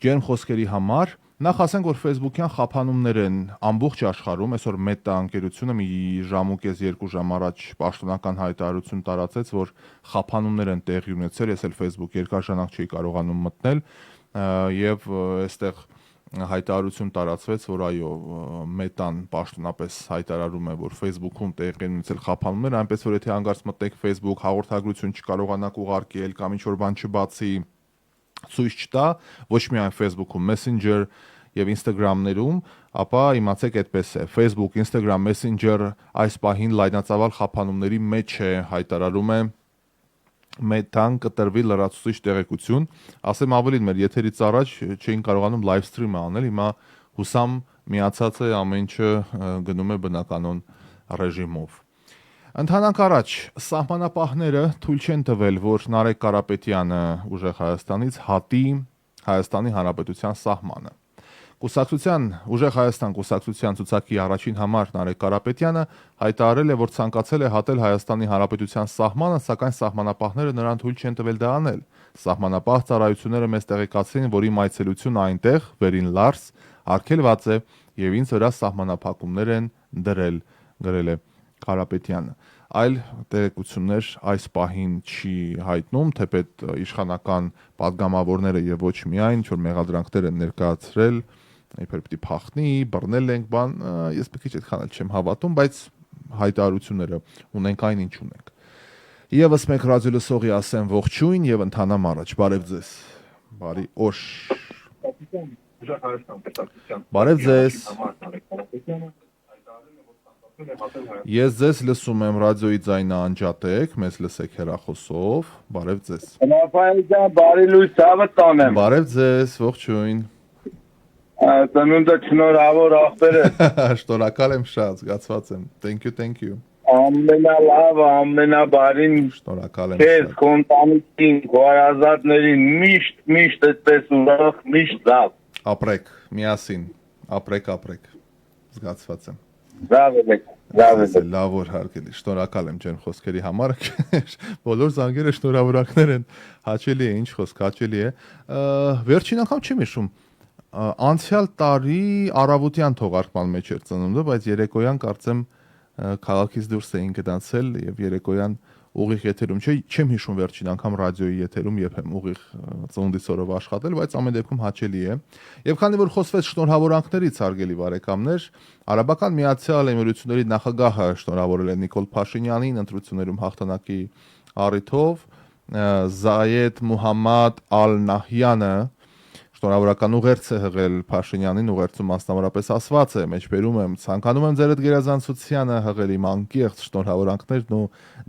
ջերմ խոսքերի համար։ Նախ ասենք, որ Facebook-յան խափանումներ են ամբողջ աշխարհում, այսօր Meta ընկերությունը մի ժամ ու կես 2 ժամ առաջ պաշտոնական հայտարարություն տարածեց, որ խափանումներ են տեղի ունեցել, ես էլ Facebook երկար ժամանակ չի կարողանում մտնել, եւ այստեղ հայտարարություն տարածվեց, որ այո, Meta-ն պաշտոնապես հայտարարում է, որ Facebook-ում տեղի են ունեցել խափանումներ, այնպես որ եթե հանգարց մտնեք Facebook, հաղորդագրություն չկարողանաք ուղարկել կամ ինչ-որ բան չբացի, ցույց չտա, ոչ միայն Facebook-ում, Messenger եւ Instagram-ներում, ապա իմացեք այդպես է։ Facebook, Instagram, Messenger այս պահին լայնածավալ խափանումների մեջ է, հայտարարում է Meta-ն կտրվի լրացուցիչ տեղեկություն։ Ասեմ ավելին, մեր եթերից առաջ չէին կարողանում live stream-ը անել, հիմա հուսամ միացած է, ամեն ինչը գնում է բնականon ռեժիմով։ Ընթանանք առաջ, սահմանապահները թույլ չեն տվել, որ Նարեկ Կարապետյանը ուժեղ Հայաստանից հատի Հայաստանի Հանրապետության սահմանը։ Ուժեղ Հայաստան կուսակցության ցուցակի առաջին համար Նարեկ Կարապետյանը հայտարարել է, որ ցանկացել է հատել Հայաստանի Հանրապետության սահմանը, սակայն սահմանապահները նրան թույլ չեն տվել դա անել։ Սահմանապահ ծառայությունները մեզ տեղեկացրին, որ իմ այցելությունը այնտեղ, Վերին Լարս, արգելված է եւ ինձ վրա սահմանափակումներ են դրել, գրել է Կարապետյանը։ Այլ տեղեկություններ այս պահին չի հայտնում, թեպետ իշխանական падգամավորները եւ ոչ միայն ինչ որ մեղադրանքներ են ներկայացրել, իբր պիտի փախնի, բռնել ենք, բան, ես մի քիչ այդքան էլ չեմ հավատում, բայց հայտարարությունները ունենք այն ինչ ունենք։ Եվս մեկ ռադիո լսողի ասեմ ողջույն եւ ընթանամ առաջ։ Բարև ձեզ։ Բարի օր։ Բարև ձեզ։ Ես ձեզ լսում եմ, ռադիոյի ձայնը անջատեք, մեզ լսեք հեռախոսով։ Բարև ձեզ։ Ռաֆայել ջան, բարի լույս ցավը տանեմ։ Բարև ձեզ, ողջույն։ Ծնունդը շնորհավոր ախպեր է։ Շնորհակալ եմ շատ, զգացված եմ։ Thank you։ Ամենալավ, ամենաբարին։ Շնորհակալ եմ շատ։ շատ։ Քեզ կոնտանիտին, գոյազատներին միշտ այդպես ուրախ, միշտ լավ։ Ապրեք, միասին, ապրեք։ Զգացված եմ։ Լավ որ հարգելի, շնորհակալ եմ ջերմ խոսքերի համար։ Բոլոր զանգերը շնորհավորակներ են։ Հաճելի է, ինչ խոսք, հաճելի է։ Վերջին անգամ չեմ հիշում, անցյալ տարի առավոտյան թողարկման մեջ էր ծնունդը, բայց երեկոյան կարծեմ քաղաքից դուրս էին գնացել եւ երեկոյան ուղիղ եթերում չեմ հիշում վերջին անգամ ռադիոյի եթերում երբեմ ուղիղ ծնունդից օրով աշխատել, բայց ամեն դեպքում հաճելի է։ Եվ քանի որ խոսվեց շնորհավորանքներից, հարգելի բարեկամներ, Արաբական Միացյալ Էմիրությունների նախագահը շնորհավորել է Նիկոլ Փաշինյանին ընտրություններում հաղթանակի առիթով, Զայեդ Մուհամմադ Ալ-Նահյանը շնորհավորական ուղերձ է հղել Փաշինյանին, ուղերձում մասնավորապես ասված է, մեջբերում եմ, ցանկանում եմ ձեր այդ գերազանցությանը հղել իմ անկեղծ շնորհավորանքներն ու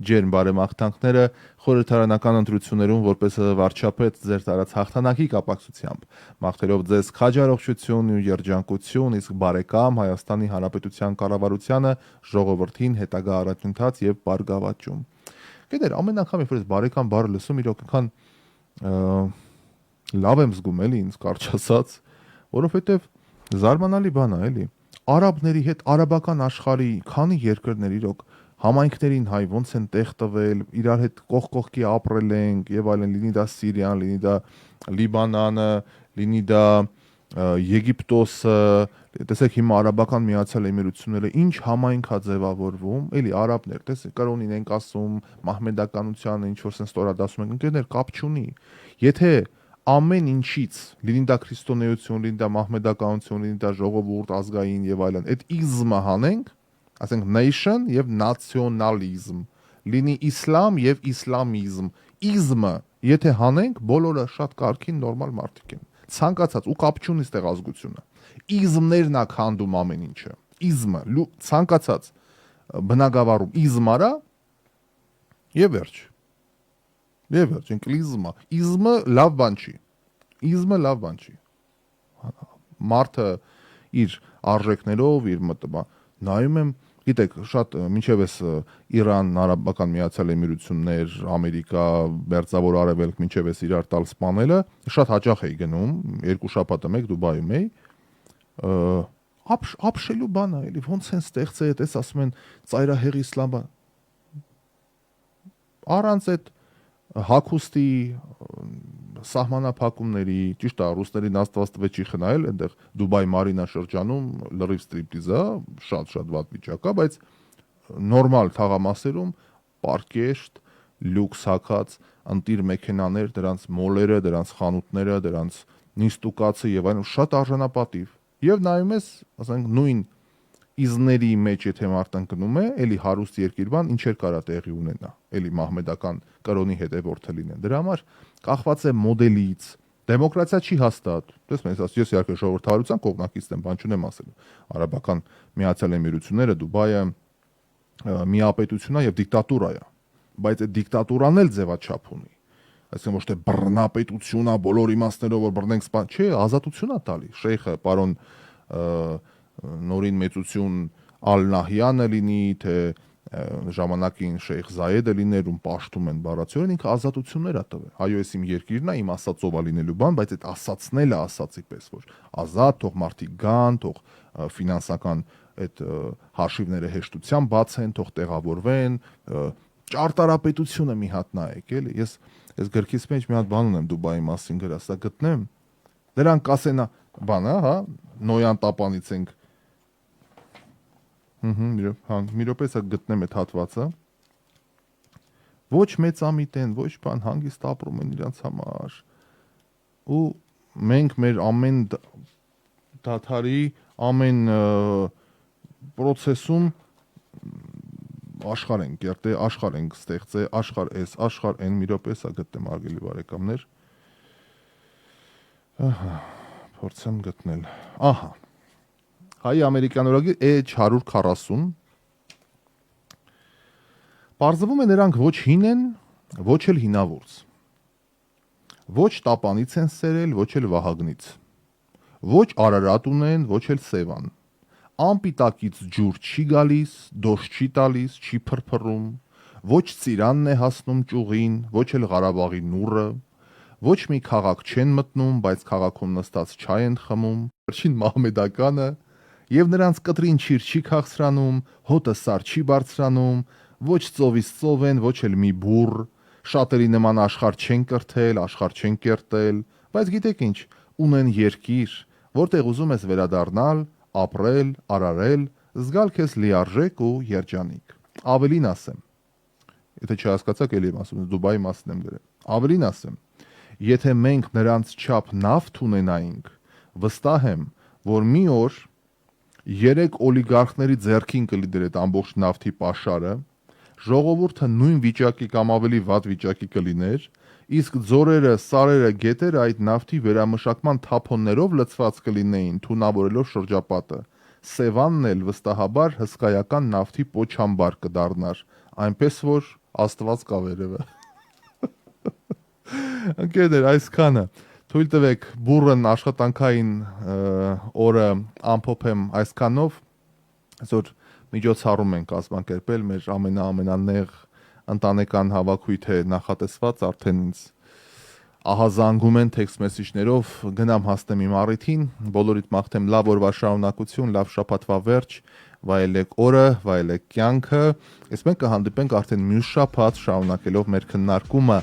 ջերմ բարեմաղթանքները խորհրդարանական ընտրություններում որպես վարչապետ ձեր տարած հաղթանակի կապակցությամբ, մաղթելով ձեզ քաջառողջություն ու երջանկություն, իսկ բարեկամ Հայաստանի Հանրապետության կառավարությանը, ժողովրդին հետագա առաջընթաց եւ բարգավաճում։ Գիտեր, ամեն անգամ երբ ես բարեկամ բառը լսում, իրոք այնքան լավ եմ զգում էլի ինձ կարճ ասած, որովհետև զարմանալի բան է էլի։ Արաբների հետ արաբական աշխարհի քանի երկրներ իրոք համայնքներին հայ ոնց են տեղ տվել, իրար հետ կողքի ապրել ենք եւ այլն, լինի դա Սիրիան, լինի դա Լիբանանը, լինի դա Եգիպտոսը, տեսեք հիմա Արաբական Միացյալ Էմիրությունները ինչ համայնք է ձևավորվում, էլի արաբներ, տեսեք, կարող ենք ասում մահմեդականությանը ինչ որ sense ստորադասում են, ընկերներ, կապ չունի։ Եթե ամեն ինչից, լինի դա քրիստոնեություն, լինի դա մահմեդականություն, լինի դա ժողովուրդ, ազգային եւ այլն, այդ իզմը հանենք, ասենք nation եւ nationalism, լինի իսլամ եւ իսլամիզմ, իզմը եթե հանենք, բոլորը շատ կարքին նորմալ մարդիկ են։ Ցանկացած ու կապ չունի ստեղ ազգությունը։ Իզմներն ա քանդում ամեն ինչը։ Իզմը, ցանկացած բնագավառում իզմ արա եւ վերջ։ Եվ վերջ, ինկլիզմը, իզմը լավ բան չի։ Իզմը լավ բան չի։ Մարդը իր արժեքներով, իր մտածումը նայում եմ, գիտեք, շատ մինչև էս Իրան, Արաբական Միացյալ Էմիրություններ, Ամերիկա, Մերձավոր Արևելք, մինչև էս իրար տալ սպանելը, շատ հաճախ էի գնում, 2 շաբաթը մեկ Դուբայում էի, ապշելու բան է, էլի ոնց են ստեղծել, էս ասում են ծայրահեղ իսլամը։ Առանց այդ հագուստի սահմանափակումների, ճիշտ է, ռուսներին աստված տվեց չի խնայել, այնտեղ Դուբայ Մարինա շրջանում լրիվ ստրիպտիզա, շատ վատ վիճակ է, բայց նորմալ թաղամասերում պարկեշտ, լյուքս հագած, ընտիր մեքենաներ, դրանց մոլերը, դրանց խանութները, դրանց նիստուկացը եւ այլն շատ արժանապատիվ։ Եվ նայում ես, ասենք նույն իզների մեջ եթե մարդն գնում է, էլի հարուստ երկիր բան, ինչեր կարա տեղի ունենա, էլի մահմեդական կրոնի հետևորդը լինեն։ Դրա համար կախված է մոդելից։ Դեմոկրատիա չի հաստատ։ Տեսնում ես, ես իհարկե ժողովրդավարության կողմնակից եմ, բան չունեմ ասելու։ Արաբական Միացյալ Էմիրությունները, Դուբայը միապետություն է եւ դիկտատուրա է։ Բայց այդ դիկտատուրան էլ ձևաչափ ունի։ Այսինքն ոչ թե բռնապետություն է բոլոր իմաստներով, որ բռնենք սպան, չէ, ազատություն է տալի։ Շեյխը, պարոն նորին մեծություն Ալ-Նահյանը լինի, թե ժամանակին Շեյխ Զայեդը լիներ, ում պաշտում են բառացիորեն, ինքը ազատություններ է տվել։ Այո, ես իմ երկիրն է, իմ ասածով է լինելու բան, բայց այդ ասածն է ասածի պես, որ ազատ, թող մարդիկ գան, թող ֆինանսական այդ հաշիվները հեշտությամբ բացեն, թող տեղավորվեն, ճարտարապետությունը մի հատ նայեք, էլի։ Ես գրքից մեջ մի հատ բան ունեմ Դուբայի մասին գրած, սա գտնեմ։ Դրանք կասեն բանը, հա, Նոյան տապանից ենք։ Մի րոպե սա գտնեմ այդ հատվածը։ Ոչ մեծամիտ են, ոչ բան հանգիստ ապրում են իրենց համար։ Ու մենք մեր ամեն դաթարի, ամեն process-ում աշխարհ ենք, երբ աշխարհ ենք ստեղծել, աշխարհ էս, աշխարհ այն, մի րոպե սա գտնեմ արգելի բարեկամներ։ Ահա, փորձեմ գտնել։ Ահա։ Հայ ամերիկյան օրագիր H140 Պարզվում է նրանք ոչ հին են, ոչ էլ հինավուրց։ Ոչ տապանից են սերել, ոչ էլ վահագնից։ Ոչ Արարատ ունեն, ոչ էլ Սևան։ Անպիտակից ջուր չի գալիս, դոշ չի տալիս, չի փրփռում, ոչ Ծիրանն է հասնում ճյուղին, ոչ էլ Ղարաբաղի նուռը, ոչ մի քաղաք չեն մտնում, բայց քաղաքում նստած չայ են խմում, վերջին մահմեդականը, եւ նրանց կտրին չիր չի քաղցրանում, հոտը սար չի բարձրանում, ոչ ծովից ծով են, ոչ էլ մի բուռ, շատերի նման աշխարհ չեն կրթել, աշխարհ չեն կերտել, բայց գիտեք ինչ, ունեն երկիր, որտեղ ուզում ես վերադառնալ, ապրել, արարել, զգալ քեզ լիարժեք ու երջանիկ։ Ավելին ասեմ, եթե չհասկացաք, էլի եմ ասում, Դուբայի մասն եմ գրել։ Ավելին ասեմ, եթե մենք նրանց չափ նավթ ունենայինք, վստահ եմ, որ մի օր 3 օլիգարխների ձեռքին կլիներ այդ ամբողջ նավթի պաշարը, ժողովուրդը նույն վիճակի կամ ավելի վատ վիճակի կլիներ, իսկ ձորերը, սարերը, գետերը այդ նավթի վերամշակման թափոններով լցված կլինեին, թունավորելով շրջապատը։ Սևանն էլ վստահաբար հսկայական նավթի պոչամբար կդառնար, այնպես որ Աստված կա վերևը։ Ընկերներ, այսքանը թույլ տվեք բուրըն աշխատանքային օրը ամփոփեմ այսքանով, այսօր միջոցառում ենք կազմակերպել մեր ամենանեղ ընտանեկան հավաքույթ է նախատեսված, արդեն ինձ ահազանգում են տեքստ մեսիջներով, գնամ հասնեմ իմ առիթին, բոլորիդ մաղթեմ լավ օրվա շարունակություն, լավ շաբաթվա վերջ, վայելեք օրը, վայելեք կյանքը, իսկ մենք կհանդիպենք արդեն մյուս շաբաթ շարունակելով մեր քննարկումը